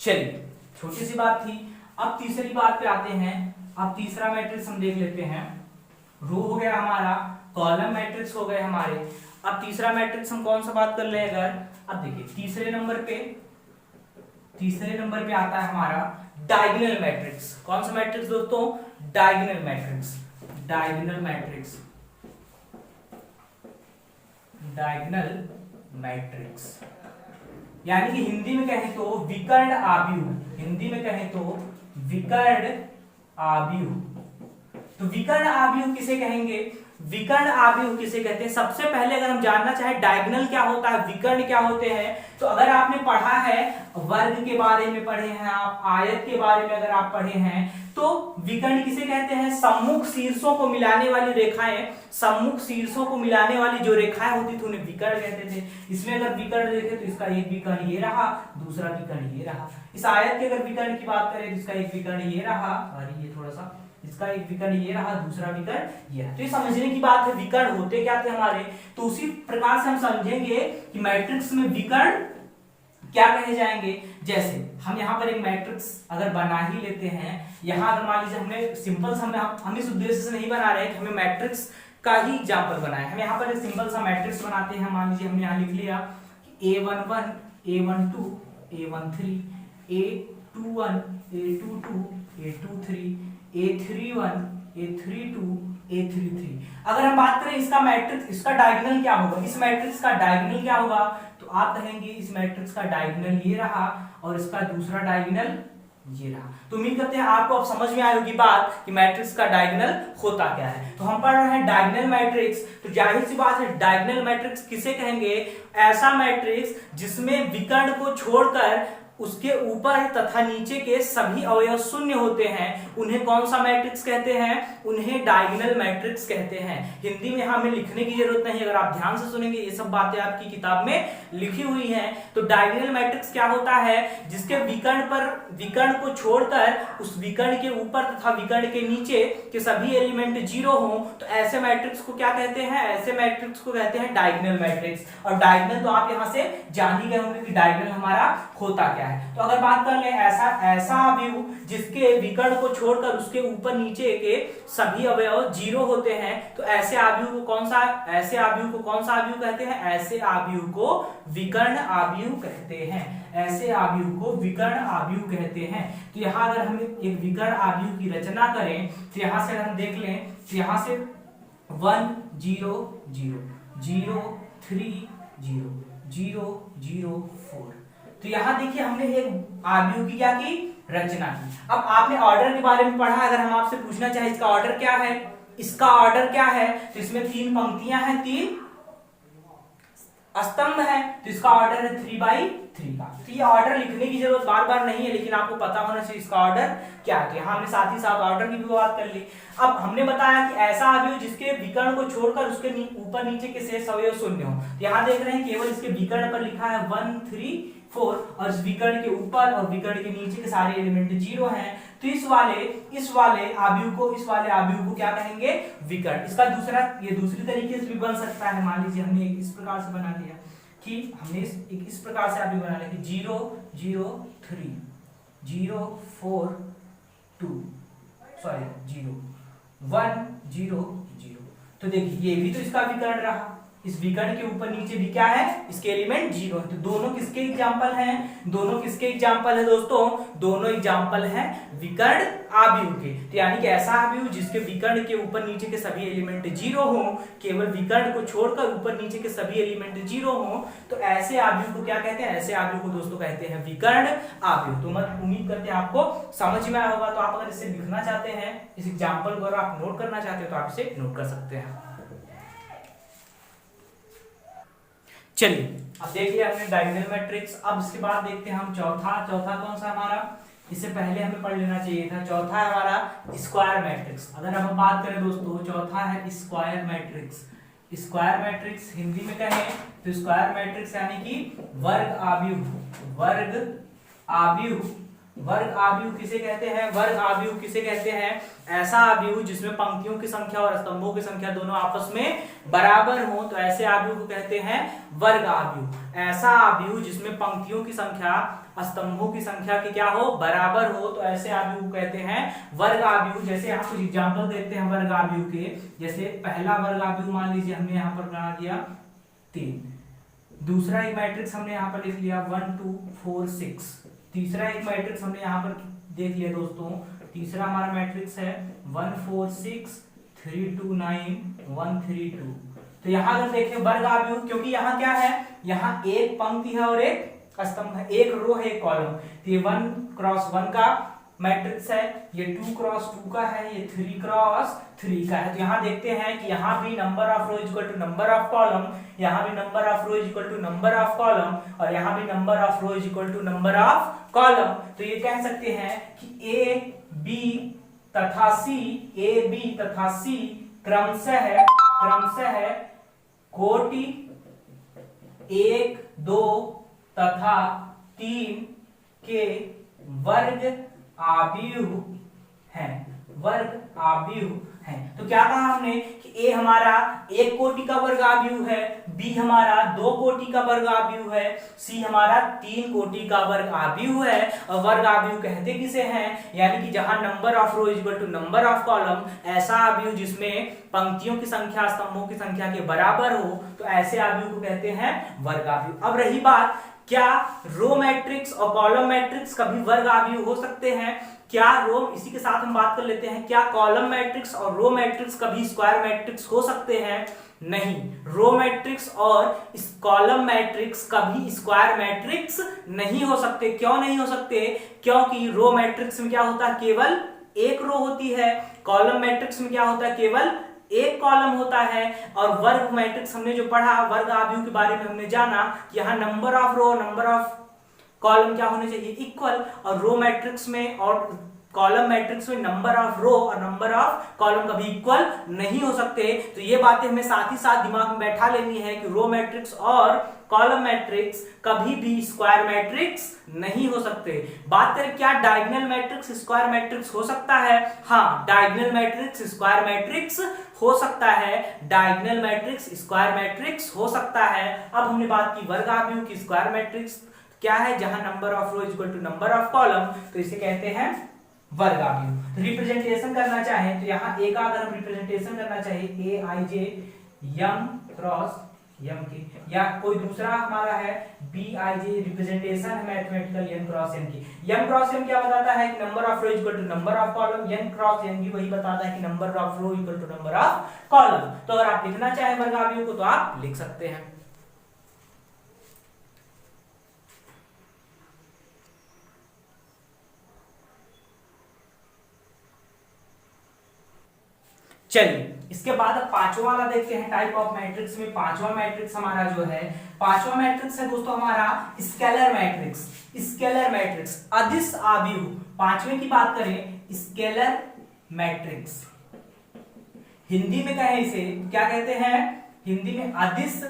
S1: चलिए, छोटी सी बात थी। अब तीसरी बात पे आते हैं। अब तीसरा मैट्रिक्स हम देख लेते हैं। रो हो गया हमारा, कॉलम मैट्रिक्स हो गए हमारे। अब तीसरा मैट्रिक्स हम कौन सा बात कर ले, अगर अब देखिए तीसरे नंबर पे आता है हमारा डायगोनल मैट्रिक्स। कौन सा मैट्रिक्स दोस्तों, डायगोनल मैट्रिक्स यानी कि हिंदी में कहें तो विकर्ण आव्यूह। तो विकर्ण आव्यूह किसे कहेंगे, विकर्ण आव्यूह किसे कहते हैं। सबसे पहले अगर हम जानना चाहें डायगोनल क्या होता है, विकर्ण क्या होते हैं, तो अगर आपने पढ़ा है वर्ग के बारे में पढ़े हैं आप, आयत के बारे में अगर आप पढ़े हैं, तो विकर्ण किसे कहते हैं, सम्मुख शीर्षों को मिलाने वाली रेखाएं, सम्मुख शीर्षों को मिलाने वाली जो रेखाएं होती थी उन्हें विकर्ण कहते थे। इसमें अगर विकर्ण देखें तो इसका एक विकर्ण ये रहा, दूसरा विकर्ण ये रहा। इस आयत के अगर विकर्ण की बात करें तो इसका एक विकर्ण ये रहा, और ये थोड़ा सा इसका एक विकर्ण ये रहा, दूसरा विकर्ण ये रहा। तो ये समझने की बात है विकर्ण होते क्या थे हमारे। तो उसी प्रकार से हम समझेंगे कि मैट्रिक्स में विकर्ण क्या कहे जाएंगे। जैसे हम यहाँ पर एक मैट्रिक्स अगर बना ही लेते हैं, यहाँ अगर मान लीजिए हमने सिंपल हम इस उद्देश्य से नहीं बना रहे हैं कि हमें मैट्रिक्स का ही एग्जाम्पल बनाए, हम यहाँ पर एक सिंपल सा मैट्रिक्स बनाते हैं। मान लीजिए हमने यहाँ लिख लिया A11 A12 A13 A21 A22 A23 A31 A32 A33। अगर हम बात करें इसका मैट्रिक्स, इसका डायगोनल क्या होगा, इस मैट्रिक्स का डायगोनल क्या होगा, तो आप कहेंगे इस मैट्रिक्स का डायगोनल ये रहा और इसका दूसरा डायगोनल ये रहा। तो उम्मीद करते हैं आपको अब समझ में आई होगी बात कि मैट्रिक्स का डायगोनल होता क्या है। तो हम पढ़ रहे हैं डायगोनल मैट्रिक्स। तो जाहिर सी बात है डायगोनल मैट्रिक्स किसे कहेंगे? ऐसा मैट्रिक्स जिसमें विकर्ण को छोड़कर उसके ऊपर तथा नीचे के सभी अवयव शून्य होते हैं, उन्हें कौन सा मैट्रिक्स कहते हैं? उन्हें डायगोनल मैट्रिक्स कहते हैं। हिंदी में हमें लिखने की जरूरत नहीं, अगर आप ध्यान से सुनेंगे ये सब बातें आपकी किताब में लिखी हुई हैं। तो डायगोनल मैट्रिक्स क्या होता है? जिसके विकर्ण को छोड़कर उस विकर्ण के ऊपर तथा विकर्ण के नीचे के सभी एलिमेंट जीरो हो, तो ऐसे मैट्रिक्स को क्या कहते हैं? ऐसे मैट्रिक्स को कहते हैं डायगोनल मैट्रिक्स। और डायगोनल तो आप यहां से जान ही गए होंगे कि डायगोनल हमारा होता क्या है। तो अगर बात कर ले ऐसा अवयव जिसके विकर्ण को छोड़कर उसके ऊपर नीचे के सभी अवयव जीरो होते हैं, तो ऐसे अवयव को कौन सा अवयव कहते हैं? ऐसे अवयव को विकर्ण अवयव कहते हैं। ऐसे अवयव को विकर्ण अवयव कहते हैं। तो यहाँ अगर हम एक विकर्ण अवयव की रचना करें, तो यहाँ से हम देख लें, तो यहाँ से 1 0 0 0 3 0 0 0 4। तो यहां देखिए हमने एक अवयव की क्या की? रचना की। अब आपने ऑर्डर के बारे में पढ़ा, अगर हम आपसे पूछना चाहे इसका ऑर्डर क्या है, इसका ऑर्डर क्या है, तो इसमें 3 पंक्तियां हैं, 3 स्तंभ है, तो इसका ऑर्डर है 3/3 का। तो ये ऑर्डर लिखने की जरूरत बार बार नहीं है, लेकिन आपको पता होना चाहिए इसका ऑर्डर क्या है। यहाँ हमने साथ ही साथ ऑर्डर की भी बात कर ली। अब हमने बताया कि ऐसा अवयव जिसके विकर्ण को छोड़कर उसके ऊपर नीचे के शेष अवयव शून्य हो। तो यहाँ देख रहे हैं केवल इसके विकर्ण पर लिखा है 1 3 4 और इस विकर्ण के ऊपर और विकर्ण के नीचे के सारे एलिमेंट जीरो हैं। तो इस वाले अवयव को क्या कहेंगे? विकर्ण। इसका ये दूसरी तरीके से भी बन सकता है। मान लीजिए हमने इस प्रकार से बना लिया कि हमने इस प्रकार से अवयव बना लिया कि 0 0 3 0 4 2 0 1 0 0। तो देखिए ये भी तो इसका विकर्ण रहा। इस विकर्ण के ऊपर नीचे भी क्या है? इसके एलिमेंट जीरो है। तो दोनों किसके एग्जाम्पल हैं? दोनों किसके एग्जाम्पल है दोस्तों? दोनों एग्जाम्पल हैं विकर्ण अवयव के। तो यानी कि ऐसा अवयव जिसके विकर्ण के ऊपर नीचे के सभी एलिमेंट जीरो हो, केवल विकर्ण को छोड़कर ऊपर नीचे के सभी एलिमेंट जीरो हो, तो ऐसे अवयव को क्या कहते हैं? ऐसे अवयव को दोस्तों कहते हैं विकर्ण अवयव। तो मैं उम्मीद करते हैं आपको समझ में आया होगा। तो आप अगर इसे लिखना चाहते हैं, इस एग्जाम्पल को अगर आप नोट करना चाहते हो, तो आप इसे नोट कर सकते हैं। चलिए अब देख लिया हमने डायगोनल मैट्रिक्स। अब इसके बाद देखते हैं हम चौथा कौन सा हमारा? इससे पहले हमें पढ़ लेना चाहिए था। चौथा है हमारा स्क्वायर मैट्रिक्स। अगर हम बात करें दोस्तों, चौथा है square matrix. Square matrix Hindi में कहें तो स्क्वायर मैट्रिक्स यानी कि वर्ग अवयव किसे कहते हैं? वर्ग अवयव किसे कहते हैं? ऐसा अवयव जिसमें पंक्तियों की संख्या और स्तंभों की संख्या दोनों आपस में बराबर हो, तो ऐसे अवयव को कहते हैं वर्ग अवयव। ऐसा अवयव जिसमें पंक्तियों की संख्या स्तंभों की संख्या की क्या हो? बराबर हो, तो ऐसे अवयव को कहते हैं वर्ग अवयव। जैसे यहाँ कुछ एग्जाम्पल देखते हैं वर्ग अवयव के। जैसे पहला वर्ग अवयव मान लीजिए हमने यहाँ पर बना दिया 3। दूसरा एक मैट्रिक्स हमने यहाँ पर लिख लिया 1 2 4 6। तीसरा एक मैट्रिक्स हमने यहाँ पर देख लिया दोस्तों। तीसरा हमारा मैट्रिक्स है 1 4 6 3 2 9 1 3 2। तो यहाँ अगर देखें वर्ग अवयव, क्योंकि यहाँ क्या है? यहाँ एक पंक्ति है और एक स्तंभ है, एक रो है एक कॉलम। तो ये 1 क्रॉस 1 का मैट्रिक्स है, ये 2 क्रॉस 2 का है, ये 3 क्रॉस 3 का है। तो यहाँ देखते हैं कि यहाँ भी number of row equal to number of column, यहाँ भी number of row equal to number of column, और यहाँ भी number of row equal to number of column. तो ये कह सकते हैं कि ए बी तथा सी क्रमशः कोटि 1 2 तथा 3 के वर्ग अवयव हैं। तो क्या कहा हमने कि ए हमारा 1 कोटि का वर्ग अवयव है, बी हमारा 2 कोटि का वर्ग अवयव है, सी हमारा 3 कोटि का वर्ग अवयव है। और वर्ग अवयव कहते किसे हैं? यानी कि जहां number of row equal to number of column, ऐसा अवयव जिसमें पंक्तियों की संख्या स्तंभों की संख्या के बराबर हो, तो ऐसे अवयव को कहते हैं वर्ग अवयव। अब रही बात, क्या रो मैट्रिक्स और कॉलम मैट्रिक्स कभी वर्ग अवयव हो सकते हैं? क्या रो, इसी के साथ हम बात कर लेते हैं, क्या कॉलम मैट्रिक्स और रो मैट्रिक्स कभी स्क्वायर मैट्रिक्स हो सकते हैं? नहीं, रो मैट्रिक्स और कॉलम मैट्रिक्स कभी स्क्वायर मैट्रिक्स नहीं हो सकते। क्यों नहीं हो सकते? क्योंकि रो मैट्रिक्स में क्या होता है, केवल एक रो होती है, कॉलम मैट्रिक्स में क्या होता है, केवल एक कॉलम होता है। और वर्ग मैट्रिक्स हमने जो पढ़ा, वर्ग आव्यूह के बारे में हमने जाना कि यहाँ number of row number of column क्या होने चाहिए, इक्वल। और रो मैट्रिक्स में और कॉलम मैट्रिक्स में नंबर ऑफ रो और नंबर ऑफ कॉलम कभी इक्वल नहीं हो सकते। तो ये बातें हमें साथ ही साथ दिमाग में बैठा लेनी है कि रो मैट्रिक्स और कॉलम मैट्रिक्स कभी भी स्क्वायर मैट्रिक्स नहीं हो सकते। बात करें क्या डायगोनल मैट्रिक्स स्क्वायर मैट्रिक्स हो सकता है? हाँ, डायगोनल मैट्रिक्स स्क्वायर मैट्रिक्स हो सकता है, डायगोनल मैट्रिक्स स्क्वायर मैट्रिक्स हो सकता है। अब हमने बात की वर्ग आव्यूह की, स्क्वायर मैट्रिक्स क्या है, जहां number of row equal to number of column, तो इसे कहते हैं वर्ग आव्यूह। रिप्रेजेंटेशन करना चाहे तो यहाँ ए का अगर हम रिप्रेजेंटेशन करना चाहे, ए आई जे यम क्रॉस यम की, या कोई दूसरा हमारा है बी आई जे रिप्रेजेंटेशन है मैथमेटिकल एन क्रॉस एन की। एम क्रॉस एन क्या बताता है कि number of row equal to number of column, n cross n भी वही बताता है कि number of row equal to number of column. तो अगर आप लिखना चाहें वर्ग आव्यूह को तो आप लिख सकते हैं। चलिए इसके बाद अब पांचवा वाला देखते हैं टाइप ऑफ मैट्रिक्स में। पांचवा मैट्रिक्स हमारा जो है, पांचवा मैट्रिक्स है दोस्तों हमारा स्केलर मैट्रिक्स। स्केलर मैट्रिक्स अदिश आव्यूह, पांचवे की बात करें स्केलर मैट्रिक्स, हिंदी में कहें इसे क्या कहते हैं, हिंदी में अदिश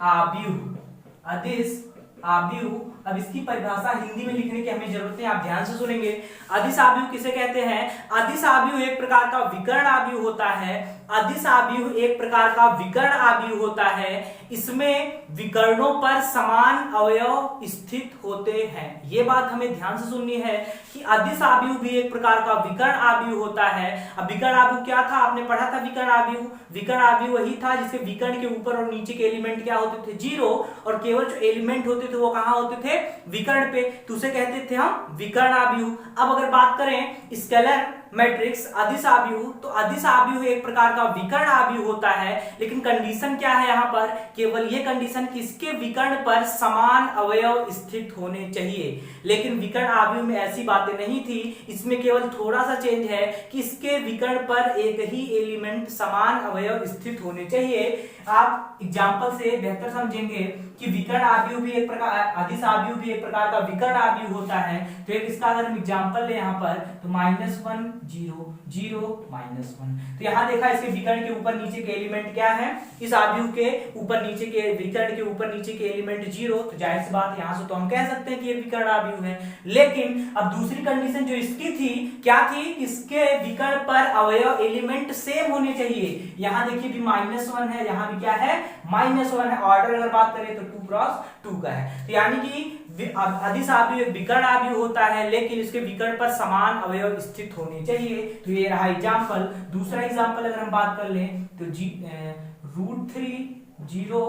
S1: आव्यूह। अदिश आव्यूह, अब इसकी परिभाषा हिंदी में लिखने की हमें जरूरत है, आप ध्यान से सुनेंगे। अदिश आव्यूह किसे कहते हैं? अदिश आव्यूह एक प्रकार का विकर्ण आव्यूह होता है। अदिश आव्यूह एक प्रकार का विकर्ण आव्यूह होता है। इसमें विकर्णों पर समान अवयव स्थित होते हैं। ये बात हमें ध्यान से सुननी है कि अदिश आव्यूह भी एक प्रकार का विकर्ण आव्यूह होता है। अब विकर्ण आव्यूह क्या था, आपने पढ़ा था विकर्ण आव्यूह। विकर्ण आव्यूह वही था जिसके विकर्ण के ऊपर और नीचे के एलिमेंट क्या होते थे, जीरो, और केवल जो एलिमेंट होते थे वो कहां होते थे, विकर्ण पे, तो उसे कहते थे हम विकर्ण आव्यूह। अब अगर बात करें स्केलर मैट्रिक्स अदिश आव्यूह, तो अदिश आव्यूह एक प्रकार का विकर्ण आव्यूह होता है, लेकिन कंडीशन क्या है यहाँ पर, केवल ये कंडीशन कि इसके विकर्ण पर समान अवयव स्थित होने चाहिए। लेकिन विकर्ण आव्यूह में ऐसी बातें नहीं थी, इसमें केवल थोड़ा सा चेंज है कि इसके विकर्ण पर एक ही एलिमेंट समान अवयव स्थित होने चाहिए। आप एग्जाम्पल से बेहतर समझेंगे कि विकर्ण आव्यूह भी एक प्रकार, अदिश आव्यूह भी एक प्रकार का विकर्ण आव्यूह होता है। तो एक इसका अगर हम एग्जाम्पल ले यहाँ पर, तो -1 0 0 -1, तो यहाँ देखा इसके विकर्ण के ऊपर नीचे के एलिमेंट क्या है, इस आव्यूह के ऊपर नीचे के विकर्ण के ऊपर नीचे के एलिमेंट 0, तो जाहिर सी बात यहाँ से तो हम कह सकते हैं कि ये विकर्ण आव्यूह है। लेकिन अब दूसरी कंडीशन जो इसकी थी क्या थी, इसके विकर्ण पर अवयव एलिमेंट सेम होने चाहिए। यहाँ देखिए भी -1 है, यहाँ भी क्या है -1 है। ऑर्डर अगर बात करें तो 2 क्रॉस 2 का है, तो यानी कि अदिश आव्यूह एक विकर्ण आव्यूह होता है, लेकिन इसके विकर्ण पर समान अवयव स्थित होने चाहिए। तो ये रहा एग्जाम्पल। दूसरा एग्जाम्पल अगर हम बात कर लें तो √3 0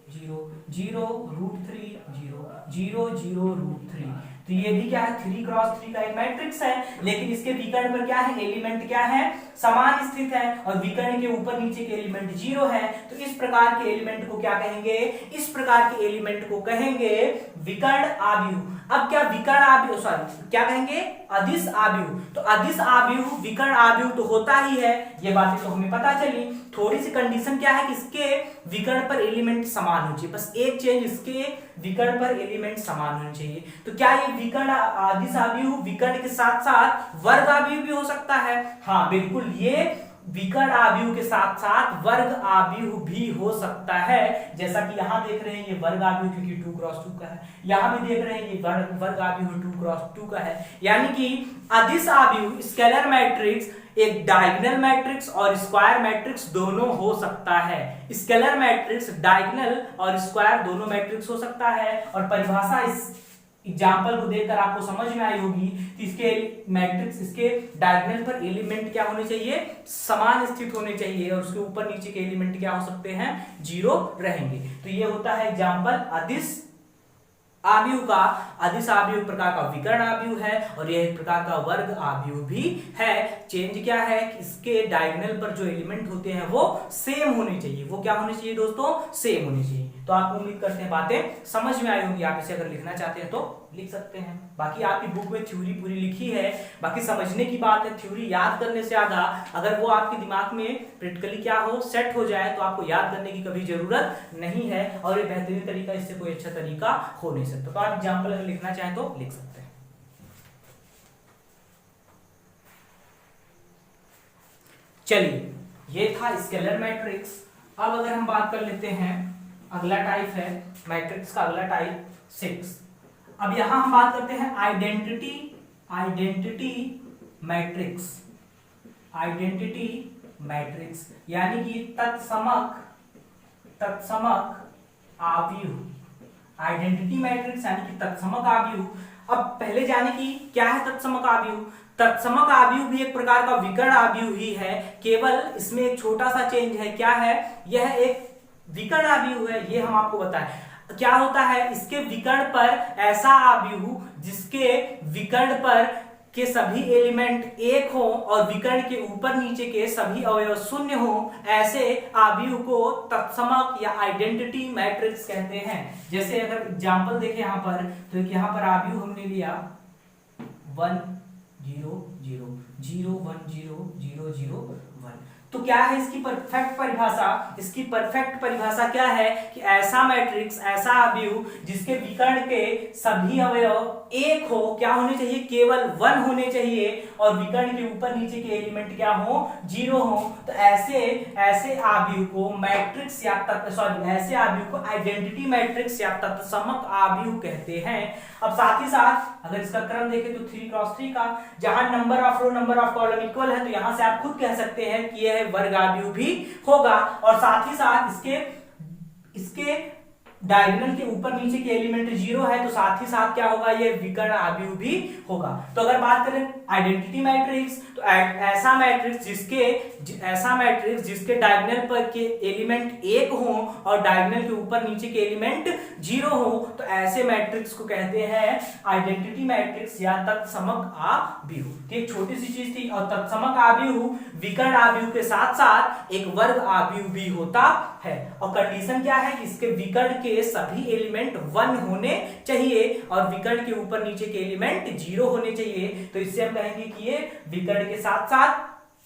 S1: 0 0 √3 0 0 0 √3, तो ये भी क्या है 3 क्रॉस 3 का एक मैट्रिक्स है, लेकिन इसके विकर्ण पर क्या है, एलिमेंट क्या है, समान स्थित है, और विकर्ण के ऊपर नीचे के एलिमेंट 0 है। तो इस प्रकार के एलिमेंट को क्या कहेंगे, इस प्रकार के एलिमेंट को कहेंगे विकर्ण आव्यूह। अब क्या विकर्ण आव्यूह, सॉरी क्या कहेंगे, अदिश आव्यूह। तो अदिश आव्यूह विकर्ण आव्यूह तो होता ही है, ये बातें तो हमें पता चली। थोड़ी सी कंडीशन क्या है कि इसके विकर्ण पर एलिमेंट समान होने चाहिए, बस एक चेंज, इसके विकर्ण पर एलिमेंट समान होने चाहिए। तो क्या ये विकर्ण अदिश आव्यूह विकर्ण के साथ साथ वर्ग आव्यूह भी हो सकता है? हाँ बिल्कुल, ये विकर्ण आव्यूह के साथ साथ वर्ग आव्यूह भी हो सकता है। जैसा कि यहाँ देख रहे हैं ये वर्ग आव्यूह क्योंकि 2 क्रॉस 2 का है, यहाँ भी देख रहे हैं ये वर्ग आव्यूह 2 क्रॉस 2 का है। यानी कि अदिश आव्यूह स्केलर मैट्रिक्स एक डायगोनल मैट्रिक्स और स्क्वायर मैट्रिक्स दोनों हो सकता है। स्केलर मैट्रिक्स डायगोनल और स्क्वायर दोनों मैट्रिक्स हो सकता है। और परिभाषा इस एग्जाम्पल को देखकर आपको समझ में आई होगी कि इसके मैट्रिक्स, इसके डायगोनल पर एलिमेंट क्या होने चाहिए, समान स्थित होने चाहिए, और उसके ऊपर नीचे के एलिमेंट क्या हो सकते हैं, 0 रहेंगे। तो ये होता है एग्जाम्पल अदिश आव्यूह का अदिश आव्यूह प्रकार का विकर्ण आव्यूह है और यह एक प्रकार का वर्ग आव्यूह भी है। चेंज क्या है कि इसके डायगोनल पर जो एलिमेंट होते हैं वो सेम होने चाहिए। वो क्या होने चाहिए दोस्तों? सेम होने चाहिए। तो आप उम्मीद करते हैं बातें समझ में आई होंगी। आप इसे अगर लिखना चाहते हैं तो लिख सकते हैं। बाकी आपकी बुक में थ्योरी पूरी लिखी है, बाकी समझने की बात है। थ्योरी याद करने से ज्यादा अगर वो आपके दिमाग में प्रैक्टिकली क्या हो, सेट हो जाए, तो आपको याद करने की कभी जरूरत नहीं है और ये बेहतरीन तरीका, इससे कोई अच्छा तरीका हो नहीं सकता। तो आप एग्जाम्पल अगर लिखना चाहें तो लिख सकते हैं। चलिए, ये था स्केलर मैट्रिक्स। अब अगर हम बात कर लेते हैं, अगला टाइप है मैट्रिक्स का, अगला टाइप 6। अब यहां हम बात करते हैं आइडेंटिटी मैट्रिक्स। आइडेंटिटी मैट्रिक्स यानी कि तत्समक आव्यूह। आइडेंटिटी मैट्रिक्स यानी कि तत्समक आव्यूह। अब पहले जाने की क्या है तत्समक आव्यूह। तत्समक आव्यूह भी एक प्रकार का विकर्ण आव्यूह ही है, केवल इसमें एक छोटा सा चेंज है। क्या है? यह एक विकर्ण आव्यूह है, ये हम आपको बताएं। क्या होता है? इसके विकर्ण पर ऐसा आव्यूह जिसके विकर्ण पर के सभी एलिमेंट एक हो और विकर्ण के ऊपर नीचे के सभी अवयव शून्य हो, ऐसे आव्यूह को तत्समक या आइडेंटिटी मैट्रिक्स कहते हैं। जैसे अगर एग्जांपल देखें यहां पर, तो यहाँ पर आव्यूह हमने लिया 1 0 0 0 1 0 0 0 1। तो क्या है इसकी परफेक्ट परिभाषा? इसकी परफेक्ट परिभाषा क्या है कि ऐसा मैट्रिक्स, ऐसा आव्यूह जिसके विकर्ण के सभी अवयव एक हो, क्या होने चाहिए? केवल 1 होने चाहिए और विकर्ण के ऊपर नीचे के एलिमेंट क्या हो? 0 हो। तो ऐसे आव्यूह को मैट्रिक्स या ऐसे आव्यूह को आइडेंटिटी मैट्रिक्स या तत्समक आव्यूह कहते हैं। अब साथ ही साथ अगर इसका क्रम देखें तो 3x3 का, जहां number of row number of column equal है, तो यहां से आप खुद कह सकते हैं कि यह वर्ग आव्यूह भी होगा। और साथ ही साथ इसके डायगोनल के ऊपर नीचे के एलिमेंट 0 है, तो साथ ही साथ क्या होगा? ये विकर्ण आव्यूह भी होगा। तो अगर बात करें आइडेंटिटी मैट्रिक्स, तो ऐसा मैट्रिक्स जिसके डायगोनल पर के एलिमेंट 1 हो और डायगोनल के ऊपर नीचे के एलिमेंट 0 हो, तो ऐसे मैट्रिक्स को कहते हैं आइडेंटिटी मैट्रिक्स या तत्समक आव्यूह। एक छोटी सी चीज थी। और तत्समक आव्यूह विकर्ण आव्यूह के साथ साथ एक वर्ग आव्यूह भी होता है। और कंडीशन क्या है? इसके विकर्ण के सभी एलिमेंट 1 होने चाहिए और विकर्ण के ऊपर नीचे के एलिमेंट 0 होने चाहिए। तो इससे हम कहेंगे कि ये विकर्ण के साथ साथ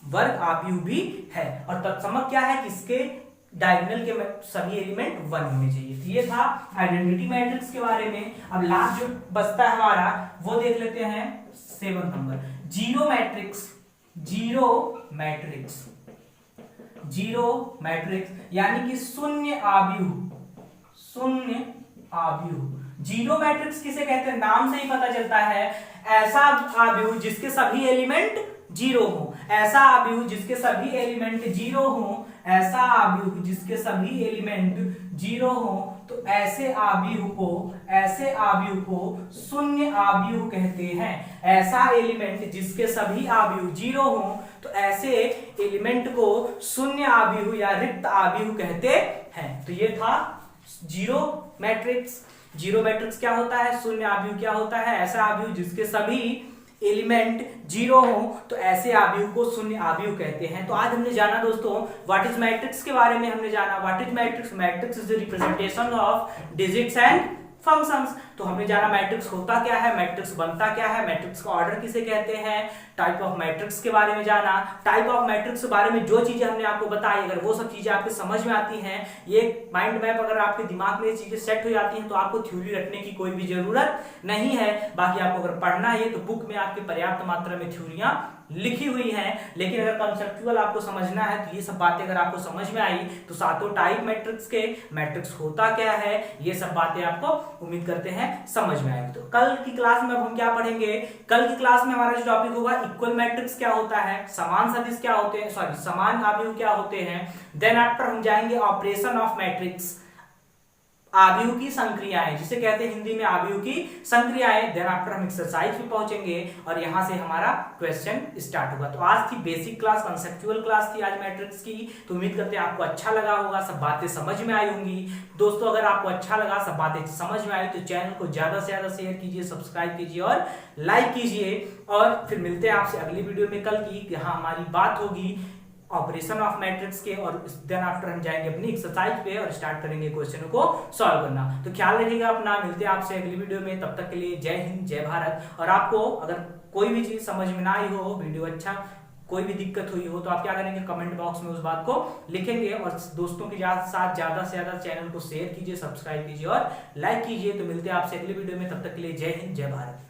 S1: वर्ग आव्यूह भी है। और तत्समक क्या है कि इसके डायगोनल के सभी एलिमेंट 1 होने चाहिए। तो ये था आइडेंटिटी मैट्रिक्स के बारे में। अब लास्ट जो बचता है हमारा, वो देख लेते हैं 7 नंबर, जीरो मैट्रिक्स यानी कि शून्य आव्यूह। जीरो मैट्रिक्स किसे कहते हैं? नाम से ही पता चलता है। ऐसा आव्यूह जिसके सभी एलिमेंट 0 हो, ऐसा आव्यूह जिसके सभी एलिमेंट 0 हो, ऐसा आव्यूह जिसके सभी एलिमेंट 0 हो, तो ऐसे आव्यूह को शून्य आव्यूह कहते हैं। ऐसा एलिमेंट जिसके सभी आव्यूह 0 हो, तो ऐसे एलिमेंट को शून्य आव्यूह या रिक्त आव्यूह कहते हैं। तो ये था जीरो मैट्रिक्स। जीरो मैट्रिक्स क्या होता है? शून्य आव्यूह क्या होता है? ऐसा आव्यूह जिसके सभी एलिमेंट 0 हो, तो ऐसे आव्यूह को शून्य आव्यूह कहते हैं। तो आज हमने जाना दोस्तों व्हाट इज मैट्रिक्स के बारे में। हमने जाना what is matrix. Matrix is the representation of digits and functions. तो हमने जाना मैट्रिक्स होता क्या है, मैट्रिक्स बनता क्या है, मैट्रिक्स का ऑर्डर किसे कहते हैं, टाइप ऑफ मैट्रिक्स के बारे में जाना। टाइप ऑफ मैट्रिक्स के बारे में जो चीजें हमने आपको बताई, अगर वो सब चीजें आपके समझ में आती हैं, ये माइंड मैप अगर आपके दिमाग में ये चीजें सेट हो जाती हैं, तो आपको थ्योरी रटने की कोई भी जरूरत नहीं है। बाकी आपको अगर पढ़ना है तो बुक में आपके पर्याप्त मात्रा में थ्योरियां लिखी हुई हैं। लेकिन अगर कंसेप्चुअल आपको समझना है, तो ये सब बातें अगर आपको समझ में आई, तो सातों टाइप मैट्रिक्स के, मैट्रिक्स होता क्या है, ये सब बातें आपको उम्मीद करते हैं समझ में आएगी। तो कल की क्लास में अब हम क्या पढ़ेंगे? कल की क्लास में हमारा जो टॉपिक होगा इक्वल मैट्रिक्स क्या होता है, समान सदिश क्या होते हैं, समान आव्यूह क्या होते हैं। देन आफ्टर हम जाएंगे ऑपरेशन ऑफ मैट्रिक्स। आव्यूह की संक्रियाएं, जिसे कहते हैं हिंदी में आव्यूह की संक्रियाएं। देन आफ्टर हम एक्सरसाइज पे पहुंचेंगे और यहां से हमारा क्वेश्चन स्टार्ट होगा। तो आज थी बेसिक क्लास, कंसेप्चुअल क्लास थी आज मैट्रिक्स की। तो उम्मीद करते हैं आपको अच्छा लगा होगा, सब बातें समझ में आई होंगी। दोस्तों अगर आपको अच्छा लगा, सब बातें समझ में आई, तो चैनल को ज्यादा से ज्यादा शेयर कीजिए, सब्सक्राइब कीजिए और लाइक कीजिए। और फिर मिलते हैं आपसे अगली वीडियो में कल की, यहाँ हमारी बात होगी ऑपरेशन ऑफ मैट्रिक्स के, और देन आफ्टर हम जाएंगे अपनी एक्सरसाइज पे और स्टार्ट करेंगे क्वेश्चन को सॉल्व करना। तो ख्याल रखिएगा अपना, मिलते हैं आपसे अगली वीडियो में। तब तक के लिए जय हिंद, जय भारत। और आपको अगर कोई भी चीज समझ में ना आई हो, वीडियो अच्छा, कोई भी दिक्कत हुई हो, तो आप क्या करेंगे, कमेंट बॉक्स में उस बात को लिखेंगे और दोस्तों के साथ ज्यादा से ज्यादा चैनल को शेयर कीजिए, सब्सक्राइब कीजिए और लाइक कीजिए। तो मिलते हैं आपसे अगली वीडियो में, तब तक के लिए जय हिंद, जय भारत।